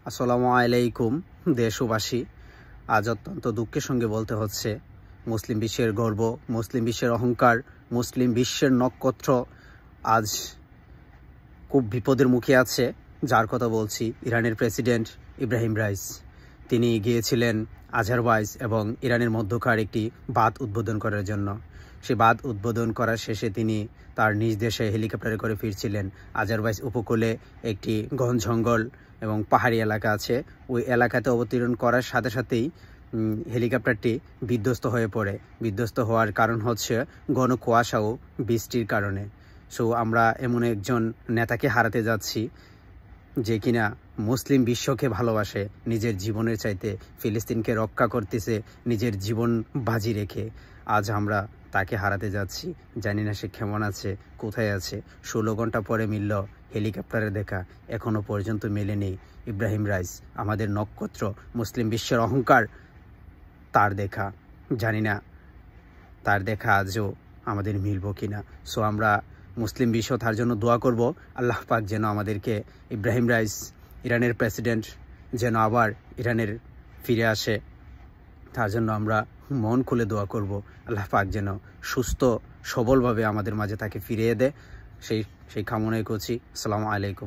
আসসালামু আলাইকুম দেশবাসী। আজ অত্যন্ত দুঃখের সঙ্গে বলতে হচ্ছে, মুসলিম বিশ্বের গর্ব, মুসলিম বিশ্বের অহংকার, মুসলিম বিশ্বের নক্ষত্র আজ খুব বিপদের মুখে আছে। যার কথা বলছি, ইরানের প্রেসিডেন্ট ইব্রাহিম রাইস। তিনি গিয়েছিলেন আজারবাইজ এবং ইরানের মধ্যকার একটি বাঁধ উদ্বোধন করার জন্য। সেই বাঁধ উদ্বোধন করার শেষে তিনি তার নিজ দেশে হেলিকপ্টারে করে ফিরছিলেন। আজারবাইজ উপকূলে একটি ঘন জঙ্গল এবং পাহাড়ি এলাকা আছে। ওই এলাকাতে অবতরণ করার সাথে সাথেই হেলিকপ্টারটি বিধ্বস্ত হয়ে পড়ে। বিধ্বস্ত হওয়ার কারণ হচ্ছে ঘন কুয়াশা ও বৃষ্টির কারণে। সো আমরা এমন একজন নেতাকে হারাতে যাচ্ছি যে কিনা মুসলিম বিশ্বকে ভালোবাসে, নিজের জীবনের চাইতে ফিলিস্তিনকে রক্ষা করতেছে নিজের জীবন বাজি রেখে। আজ আমরা তাকে হারাতে যাচ্ছি। জানি না সে কেমন আছে, কোথায় আছে। 16 ঘন্টা পরে মিলল হেলিকপ্টারে দেখা, এখনও পর্যন্ত মেলেনি ইব্রাহিম রাইস, আমাদের নক্ষত্র, মুসলিম বিশ্বের অহংকার। তার দেখা জানি না তার দেখা আজও আমাদের মিলব কিনা। সো আমরা মুসলিম বিশ্ব তার জন্য দোয়া করব, আল্লাহ পাক যেন আমাদেরকে, ইব্রাহিম রাইস ইরানের প্রেসিডেন্ট যেন আবার ইরানের ফিরে আসে, তার জন্য আমরা মন খুলে দোয়া করব। আল্লাহ পাক যেন সুস্থ সবলভাবে আমাদের মাঝে তাকে ফিরিয়ে দেয়, সেই কামনাই করছি। আসসালামু আলাইকুম।